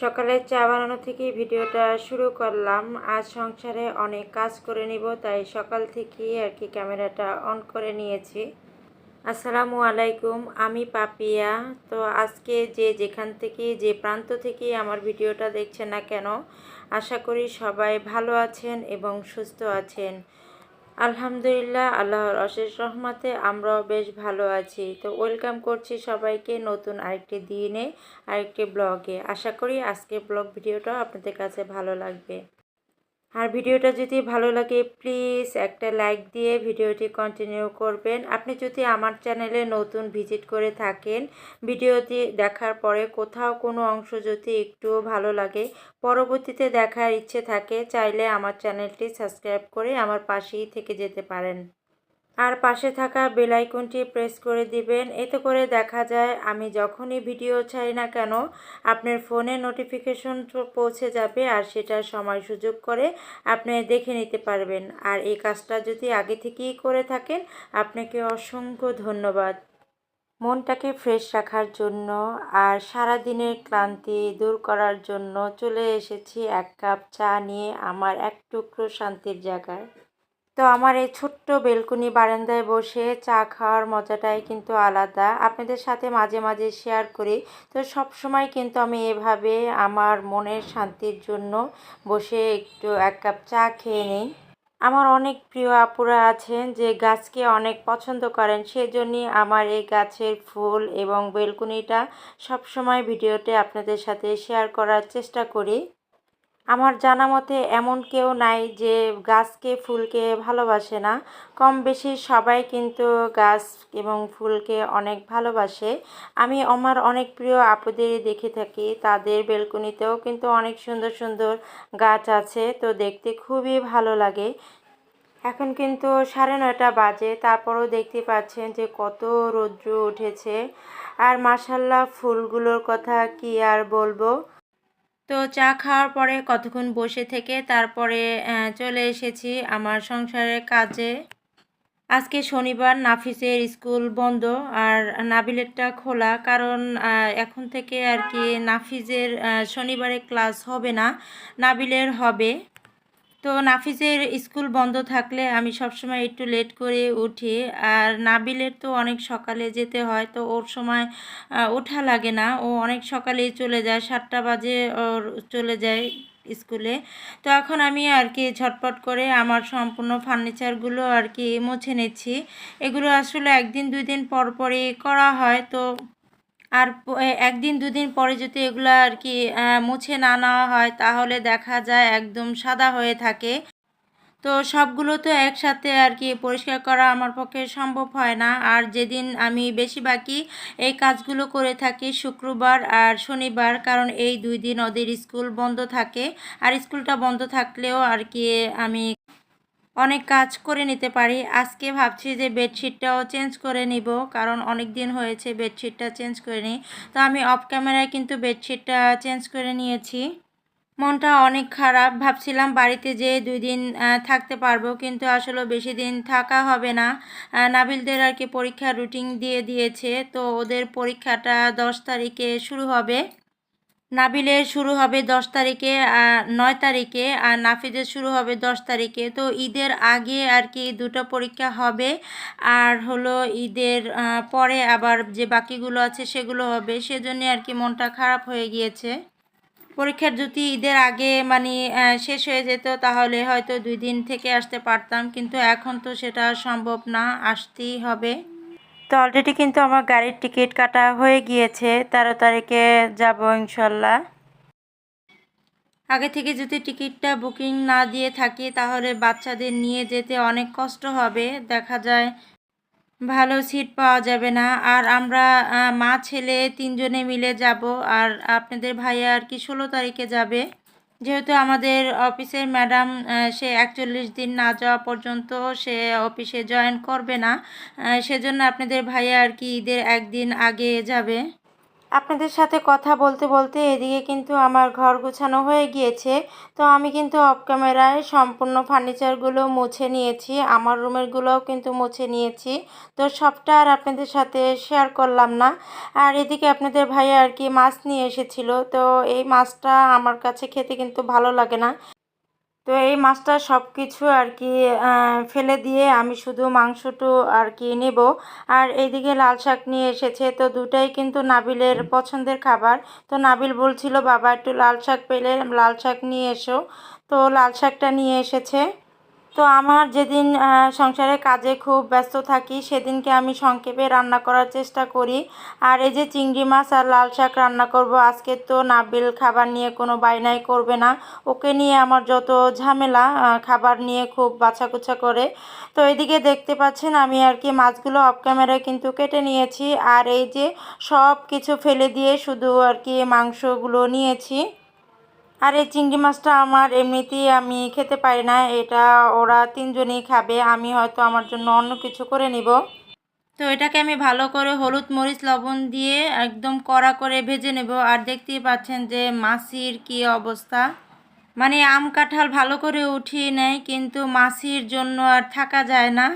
সকালে চা বানানো থেকে ভিডিওটা শুরু করলাম। আজ সংসারে অনেক কাজ করে নিব, তাই সকাল থেকেই ক্যামেরাটা অন করে নিয়েছি। আসসালামু আলাইকুম, আমি পাপিয়া। তো আজকে যে যেখান থেকে যে প্রান্ত থেকে আমার ভিডিওটা দেখছেন না কেন, আশা করি সবাই ভালো আছেন এবং সুস্থ আছেন। আলহামদুলিল্লাহ, আল্লাহর অশেষ রহমতে আমরাও বেশ ভালো আছি। তো ওয়েলকাম করছি সবাইকে নতুন আরেকটি দিনে, আরেকটি ব্লগে। আশা করি আজকের ব্লগ ভিডিওটা আপনাদের কাছে ভালো লাগবে। আর ভিডিওটা যদি ভালো লাগে প্লিজ একটা লাইক দিয়ে ভিডিওটি কন্টিনিউ করবেন। আপনি যদি আমার চ্যানেলে নতুন ভিজিট করে থাকেন, ভিডিওটি দেখার পরে কোথাও কোনো অংশ যদি একটুও ভালো লাগে, পরবর্তীতে দেখার ইচ্ছে থাকে, চাইলে আমার চ্যানেলটি সাবস্ক্রাইব করে আমার পাশেই থেকে যেতে পারেন। আর পাশে থাকা বেল আইকনটি প্রেস করে দিবেন। এতে করে দেখা যায় আমি যখনই ভিডিও ছাড়ি না কেন আপনার ফোনে নোটিফিকেশন পৌঁছে যাবে, আর সেটা সময় সুযোগ করে আপনি দেখে নিতে পারবেন। আর এই কাজটা যদি আগে থেকেই করে থাকেন, আপনাকে অসংখ্য ধন্যবাদ। মনটাকে ফ্রেশ রাখার জন্য আর সারা দিনের ক্লান্তি দূর করার জন্য চলে এসেছি এক কাপ চা নিয়ে আমার এক টুকরো শান্তির জায়গায়। তো আমার এই ছোট্ট বেলকুনি বারান্দায় বসে চা খাওয়ার মজাটাই কিন্তু আলাদা। আপনাদের সাথে মাঝে মাঝে শেয়ার করি। তো সব সময় কিন্তু আমি এভাবে আমার মনের শান্তির জন্য বসে একটু এক কাপ চা খেয়ে নিই। আমার অনেক প্রিয় আপুরা আছেন যে গাছকে অনেক পছন্দ করেন, সেজন্যই আমার এই গাছের ফুল এবং বেলকুনিটা সবসময় ভিডিওতে আপনাদের সাথে শেয়ার করার চেষ্টা করি। আমার জানা মতে এমন কেউ নাই যে গাছকে ফুলকে ভালোবাসে না। কম বেশি সবাই কিন্তু গাছ এবং ফুলকে অনেক ভালোবাসে। আমি আমার অনেক প্রিয় আপুদেরই দেখে থাকি, তাদের বেলকনিতেও কিন্তু অনেক সুন্দর সুন্দর গাছ আছে, তো দেখতে খুবই ভালো লাগে। এখন কিন্তু 9:30 বাজে, তারপরও দেখতে পাচ্ছেন যে কত রৌদ্র উঠেছে। আর মাশাল্লাহ, ফুলগুলোর কথা কি আর বলবো। তো চা খাওয়ার পরে কতক্ষণ বসে থেকে তারপরে চলে এসেছি আমার সংসারের কাজে। আজকে শনিবার, নাফিসের স্কুল বন্ধ আর নাবিলেরটা খোলা, কারণ এখন থেকে নাফিজের শনিবারে ক্লাস হবে না, নাবিলের হবে। তো নাফিসের স্কুল বন্ধ থাকলে আমি সবসময় একটু লেট করে উঠি, আর নাবিলের তো অনেক সকালে যেতে হয়, তো ওর সময় ওঠা লাগে না, ও অনেক সকালেই চলে যায়, 7টা বাজে ওর চলে যায় স্কুলে। তো এখন আমি ঝটপট করে আমার সম্পূর্ণ ফার্নিচারগুলো মুছে নিচ্ছি। এগুলো আসলে একদিন দুই দিন পর পরই করা হয়, তো আর একদিন দুদিন পরে যদি এগুলো মুছে না নেওয়া হয় তাহলে দেখা যায় একদম সাদা হয়ে থাকে। তো সবগুলো তো একসাথে পরিষ্কার করা আমার পক্ষে সম্ভব হয় না। আর যেদিন আমি বেশিরভাগই এই কাজগুলো করে থাকি শুক্রবার আর শনিবার, কারণ এই 2 দিন ওদের স্কুল বন্ধ থাকে। আর স্কুলটা বন্ধ থাকলেও আমি অনেক কাজ করে নিতে পারি। আজকে ভাবছি যে বেডশিটটাও চেঞ্জ করে নিব, কারণ অনেক দিন হয়েছে বেডশিটটা চেঞ্জ করে নিই। তো আমি অফ ক্যামেরায় কিন্তু বেডশিটটা চেঞ্জ করে নিয়েছি। মনটা অনেক খারাপ, ভাবছিলাম বাড়িতে যেয়ে 2 দিন থাকতে পারবো, কিন্তু আসলে বেশি দিন থাকা হবে না। নাবিলদের পরীক্ষার রুটিন দিয়ে দিয়েছে, তো ওদের পরীক্ষাটা 10 তারিখে শুরু হবে। নাবিলের শুরু হবে 10 তারিখে, 9 তারিখে, আর নাফিজের শুরু হবে 10 তারিখে। তো ঈদের আগে দুটো পরীক্ষা হবে, আর হলো ঈদের পরে আবার যে বাকিগুলো আছে সেগুলো হবে। সেজন্য মনটা খারাপ হয়ে গিয়েছে। পরীক্ষার যদি ঈদের আগে শেষ হয়ে যেত তাহলে হয়তো 2 দিন থেকে আসতে পারতাম, কিন্তু এখন তো সেটা সম্ভব না, আসতেই হবে। তো অলরেডি কিন্তু আমার গাড়ির টিকিট কাটা হয়ে গিয়েছে, 13 তারিখে যাব ইনশাল্লাহ। আগে থেকে যদি টিকিটটা বুকিং না দিয়ে থাকি তাহলে বাচ্চাদের নিয়ে যেতে অনেক কষ্ট হবে, দেখা যায় ভালো সিট পাওয়া যাবে না। আর আমরা মা ছেলে 3জনে মিলে যাব, আর আপনাদের ভাইয়া 16 তারিখে যাবে। যেহেতু আমাদের অফিসের ম্যাডাম সে 41 দিন না যাওয়া পর্যন্ত সে অফিসে জয়েন করবে না, সেজন্য আপনাদের ভাইয়া ঈদের একদিন আগে যাবে। আপনাদের সাথে কথা বলতে বলতে এদিকে কিন্তু আমার ঘর গোছানো হয়ে গিয়েছে। তো আমি কিন্তু অফ ক্যামেরায় সম্পূর্ণ ফার্নিচারগুলো মুছে নিয়েছি, আমার রুমেরগুলোও কিন্তু মুছে নিয়েছি। তো সবটা আর আপনাদের সাথে শেয়ার করলাম না। আর এদিকে আপনাদের ভাইয়া আর কি মাছ নিয়ে এসেছিল, তো এই মাছটা আমার কাছে খেতে কিন্তু ভালো লাগে না। তো এই মাছটা সব কিছু আর কি ফেলে দিয়ে আমি শুধু মাংসটু আর কি নেব। আর এইদিকে লাল শাক নিয়ে এসেছে, তো দুটাই কিন্তু নাবিলের পছন্দের খাবার। তো নাবিল বলছিল বাবা একটু লাল শাক পেলে লাল শাক নিয়ে এসো, তো লাল শাকটা নিয়ে এসেছে। তো আমার যেদিন সংসারে কাজে খুব ব্যস্ত থাকি সেদিনকে আমি সংক্ষেপে রান্না করার চেষ্টা করি। আর এই যে চিংড়ি মাছ আর লাল শাক রান্না করব আজকে, তো নাবিল খাবার নিয়ে কোনো বায়নাই করবে না, ওকে নিয়ে আমার যত ঝামেলা, খাবার নিয়ে খুব বাছাকুচা করে। তো এদিকে দেখতে পাচ্ছেন আমি আর কি মাছগুলো অফ ক্যামেরায় কিন্তু কেটে নিয়েছি, আর এই যে সব কিছু ফেলে দিয়ে শুধু আর কি মাংসগুলো নিয়েছি। আর এই চিংড়ি মাছটা আমার এমনিতেই আমি খেতে পারি না, এটা ওরা তিনজনই খাবে, আমি হয়তো আমার জন্য অন্য কিছু করে নিব। তো এটাকে আমি ভালো করে হলুদ মরিচ লবণ দিয়ে একদম কড়া করে ভেজে নেব। আর দেখতেই পাচ্ছেন যে মাছির কি অবস্থা, মানে আম কাঁঠাল ভালো করে উঠিয়ে নেয় কিন্তু মাছির জন্য আর থাকা যায় না।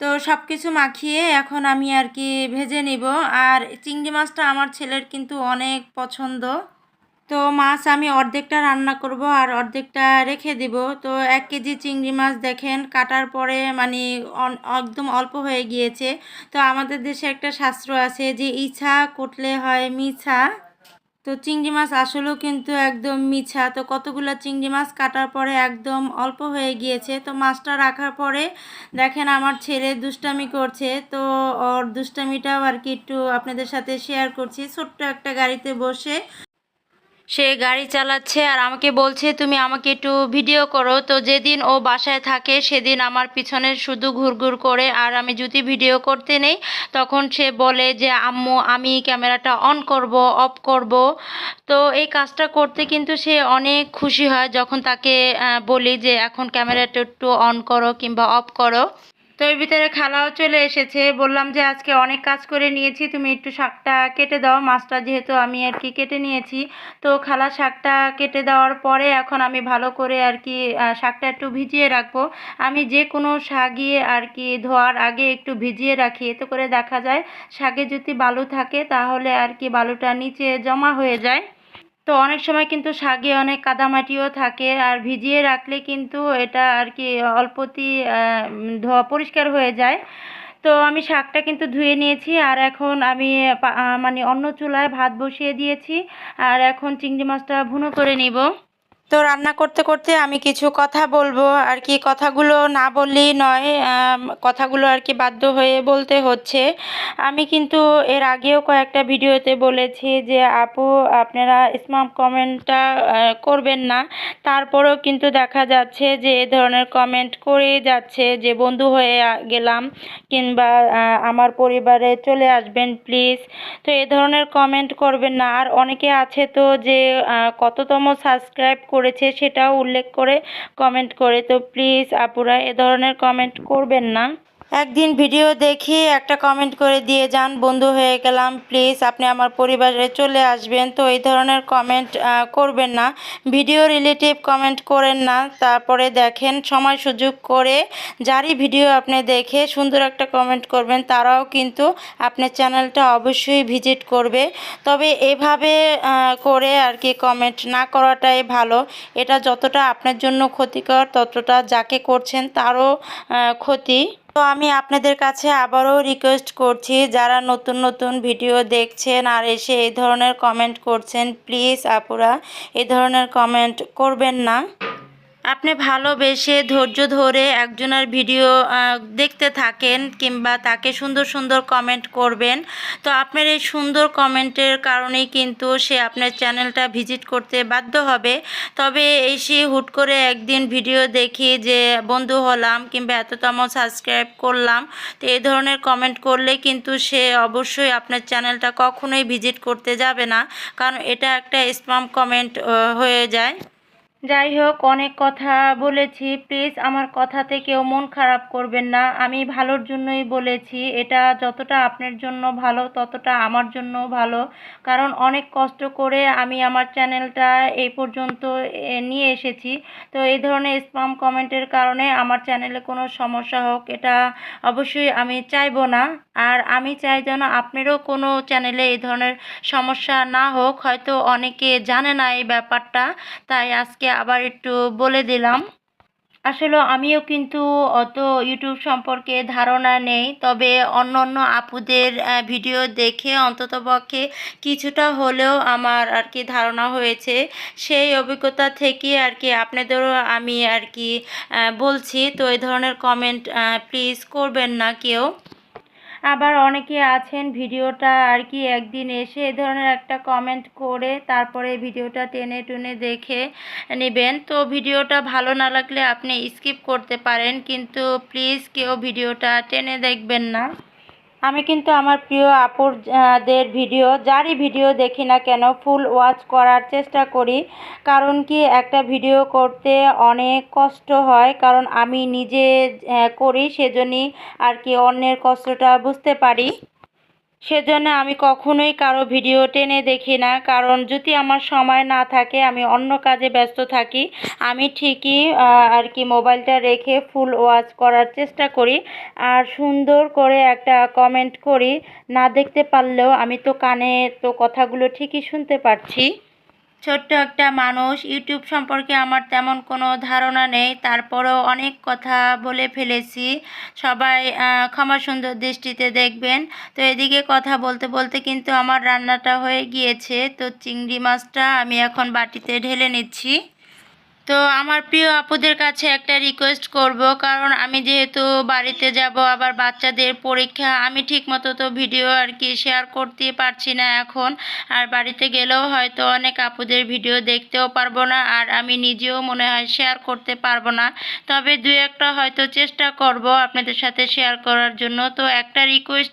তো সব কিছু মাখিয়ে এখন আমি আর কি ভেজে নিব। আর চিংড়ি মাছটা আমার ছেলের কিন্তু অনেক পছন্দ। তো মাছ আমি অর্ধেকটা রান্না করব আর অর্ধেকটা রেখে দিব। তো 1 কেজি চিংড়ি মাছ দেখেন কাটার পরে মানে একদম অল্প হয়ে গিয়েছে। তো আমাদের দেশে একটা শাস্ত্র আছে যে ইছা কুটলে হয় মিছা। তো চিংড়ি মাছ আসলেও কিন্তু একদম মিছা। তো কতগুলো চিংড়ি মাছ কাটার পরে একদম অল্প হয়ে গিয়েছে। তো মাছটা রাখার পরে দেখেন আমার ছেলে দুষ্টামি করছে, তো ওর দুষ্টামিটাও আর কি একটু আপনাদের সাথে শেয়ার করছি। ছোট্ট একটা গাড়িতে বসে সে গাড়ি চালাচ্ছে আর আমাকে বলছে তুমি আমাকে একটু ভিডিও করো। তো যেদিন ও বাসায় থাকে সেদিন আমার পিছনে শুধু ঘুরঘুর করে, আর আমি যদি ভিডিও করতে নেই তখন সে বলে যে আম্মু আমি ক্যামেরাটা অন করব অফ করব। তো এই কাজটা করতে কিন্তু সে অনেক খুশি হয় যখন তাকে বলি যে এখন ক্যামেরাটা একটু অন করো কিংবা অফ করো। তো এর ভিতরে খালাও চলে এসেছে, বললাম যে আজকে অনেক কাজ করে নিয়েছি, তুমি একটু শাকটা কেটে দাও, মাছটা যেহেতু আমি আর কি কেটে নিয়েছি। তো খালা শাকটা কেটে দেওয়ার পরে এখন আমি ভালো করে আর কি শাকটা একটু ভিজিয়ে রাখবো। আমি যে কোনো শাকই আর কি ধোয়ার আগে একটু ভিজিয়ে রাখি, এতে করে দেখা যায় শাকে যদি বালু থাকে তাহলে আর কি বালুটা নিচে জমা হয়ে যায়। তো অনেক সময় কিন্তু শাকে অনেক কাদামাটিও থাকে, আর ভিজিয়ে রাখলে কিন্তু এটা আর কি অল্পতেই ধোয়া পরিষ্কার হয়ে যায়। তো আমি শাকটা কিন্তু ধুয়ে নিয়েছি, আর এখন আমি মানে অন্য চুলায় ভাত বসিয়ে দিয়েছি, আর এখন চিংড়ি মাছটা ভুনো করে নিব। তো রান্না করতে করতে আমি কিছু কথা বলবো আর কি, কথাগুলো না বললেই নয়, কথাগুলো আর কি বাধ্য হয়ে বলতে হচ্ছে। আমি কিন্তু এর আগেও কয়েকটা ভিডিওতে বলেছি যে আপু আপনারা স্প্যাম কমেন্টটা করবেন না, তারপরেও কিন্তু দেখা যাচ্ছে যে এ ধরনের কমেন্ট করেই যাচ্ছে যে বন্ধু হয়ে গেলাম কিংবা আমার পরিবারে চলে আসবেন প্লিজ। তো এ ধরনের কমেন্ট করবেন না। আর অনেকে আছে তো যে কততম সাবস্ক্রাইব করেছে সেটাও উল্লেখ করে কমেন্ট করে, তো প্লিজ আপুরা এ ধরনের কমেন্ট করবেন না। একদিন ভিডিও দেখে একটা কমেন্ট করে দিয়ে যান বন্ধু হয়ে গেলাম প্লিজ আপনি আমার পরিবারে চলে আসবেন। তো এই ধরনের কমেন্ট করবেন না, ভিডিও রিলেটিভ কমেন্ট করেন না। তারপরে দেখেন সময় সুযোগ করে যারই ভিডিও আপনি দেখে সুন্দর একটা কমেন্ট করবেন তারাও কিন্তু আপনার চ্যানেলটা অবশ্যই ভিজিট করবে। তবে এভাবে করে আর কি কমেন্ট না করাটাই ভালো, এটা যতটা আপনার জন্য ক্ষতিকর ততটা যাকে করছেন তারও ক্ষতি। তো আমি আপনাদের কাছে আবারও রিকোয়েস্ট করছি যারা নতুন নতুন ভিডিও দেখছেন আর এসে এই ধরনের কমেন্ট করছেন, প্লিজ আপুরা এই ধরনের কমেন্ট করবেন না। আপনি ভালোবেসে ধৈর্য ধরে একজনের ভিডিও দেখতে থাকেন কিংবা তাকে সুন্দর সুন্দর কমেন্ট করবেন। তো আপনার এই সুন্দর কমেন্টের কারণেই কিন্তু সে আপনার চ্যানেলটা ভিজিট করতে বাধ্য হবে। তবে এসে হুট করে একদিন ভিডিও দেখি যে বন্ধু হলাম কিংবা এততম সাবস্ক্রাইব করলাম, তো এই ধরনের কমেন্ট করলে কিন্তু সে অবশ্যই আপনার চ্যানেলটা কখনোই ভিজিট করতে যাবে না, কারণ এটা একটা স্প্যাম কমেন্ট হয়ে যায়। যাই হোক, অনেক কথা বলেছি, প্লিজ আমার কথাতে কেউ মন খারাপ করবেন না। আমি ভালোর জন্যই বলেছি, এটা যতটা আপনার জন্য ভালো ততটা আমার জন্য ভালো। কারণ অনেক কষ্ট করে আমি আমার চ্যানেলটা এই পর্যন্ত নিয়ে এসেছি। তো এই ধরনের স্প্যাম কমেন্টের কারণে আমার চ্যানেলে কোনো সমস্যা হোক, এটা অবশ্যই আমি চাইবো না। আর আমি চাই যেন আপনারও কোনো চ্যানেলে এই ধরনের সমস্যা না হোক। হয়তো অনেকে জানে না এই ব্যাপারটা, তাই আজকে আবার একটু বলে দিলাম। আসলে আমিও কিন্তু অত ইউটিউব সম্পর্কে ধারণা নেই, তবে অন্য অন্য আপুদের ভিডিও দেখে অন্ততপক্ষে কিছুটা হলেও আমার আর কি ধারণা হয়েছে। সেই অভিজ্ঞতা থেকে আর কি আপনাদেরও আমি আর কি বলছি। তো এই ধরনের কমেন্ট প্লিজ করবেন না কেউ। আবার অনেকে আছেন ভিডিওটা আর কি একদিন এসে এ ধরনের একটা কমেন্ট করে তারপরে ভিডিওটা টেনে টুনে দেখে নেবেন। তো ভিডিওটা ভালো না লাগলে আপনি স্কিপ করতে পারেন, কিন্তু প্লিজ কেউ ভিডিওটা টেনে দেখবেন না। আমি কিন্তু আমার প্রিয় আপুর দের ভিডিও, যারই ভিডিও দেখি না কেন, ফুল ওয়াচ করার চেষ্টা করি। কারণ কি, একটা ভিডিও করতে অনেক কষ্ট হয়, কারণ আমি নিজে করি, সেজন্যই আর কি অন্যের কষ্টটা বুঝতে পারি। সেজন্য আমি কখনোই কারো ভিডিও টেনে দেখি না, কারণ যদি আমার সময় না থাকে, আমি অন্য কাজে ব্যস্ত থাকি, আমি ঠিকই আর কি মোবাইলটা রেখে ফুল ওয়াচ করার চেষ্টা করি। আর সুন্দর করে একটা কমেন্ট করি। না দেখতে পারলেও আমি তো কানে তো কথাগুলো ঠিকই শুনতে পারছি। ছোট্ট একটা মানুষ, ইউটিউব সম্পর্কে আমার তেমন কোনো ধারণা নেই, তারপরেও অনেক কথা বলে ফেলেছি। সবাই ক্ষমা সুন্দর দৃষ্টিতে দেখবেন। তো এদিকে কথা বলতে বলতে কিন্তু আমার রান্নাটা হয়ে গিয়েছে। তো চিংড়ি মাছটা আমি এখন বাটিতে ঢেলে নিচ্ছি। তো আমার প্রিয় আপুদের কাছে একটা রিকোয়েস্ট করব, কারণ আমি যেহেতু বাড়িতে যাব, আবার বাচ্চাদের পরীক্ষা, আমি ঠিকমতো তো ভিডিও আর কি শেয়ার করতে পারছি না এখন। আর বাড়িতে গেলেও হয়তো অনেক আপুদের ভিডিও দেখতেও পারবো না, আর আমি নিজেও মনে হয় শেয়ার করতে পারবো না। তবে দু একটা হয়তো চেষ্টা করব আপনাদের সাথে শেয়ার করার জন্য। তো একটা রিকোয়েস্ট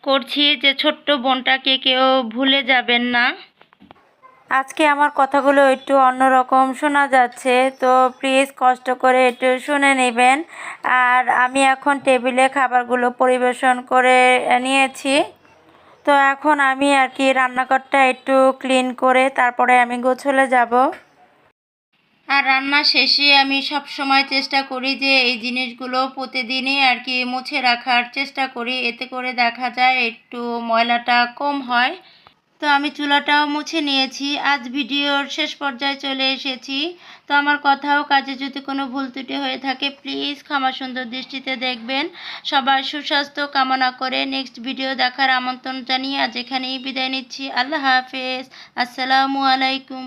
করছি যে ছোট্ট বোনটাকে কেউ ভুলে যাবেন না। আজকে আমার কথাগুলো একটু অন্যরকম শোনা যাচ্ছে, তো প্লিজ কষ্ট করে একটু শুনে নেবেন। আর আমি এখন টেবিলে খাবারগুলো পরিবেশন করে নিয়েছি। তো এখন আমি আর কি রান্নাঘরটা একটু ক্লিন করে তারপরে আমি গোছলে যাব। আর রান্না শেষে আমি সব সময় চেষ্টা করি যে এই জিনিসগুলো প্রতিদিনই আর কি মুছে রাখার চেষ্টা করি, এতে করে দেখা যায় একটু ময়লাটা কম হয়। তো আমি চুলাটাও মুছে নিয়েছি। আজ ভিডিওর শেষ পর্যায়ে চলে এসেছি। তো আমার কথাও কাজে যদি কোনো ভুল ত্রুটি হয়ে থাকে, প্লিজ ক্ষমা সুন্দর দৃষ্টিতে দেখবেন। সবার সুস্বাস্থ্য কামনা করে নেক্সট ভিডিও দেখার আমন্ত্রণ জানিয়ে আজ এখানেই বিদায় নিচ্ছি। আল্লাহ হাফেজ। আসসালামু আলাইকুম।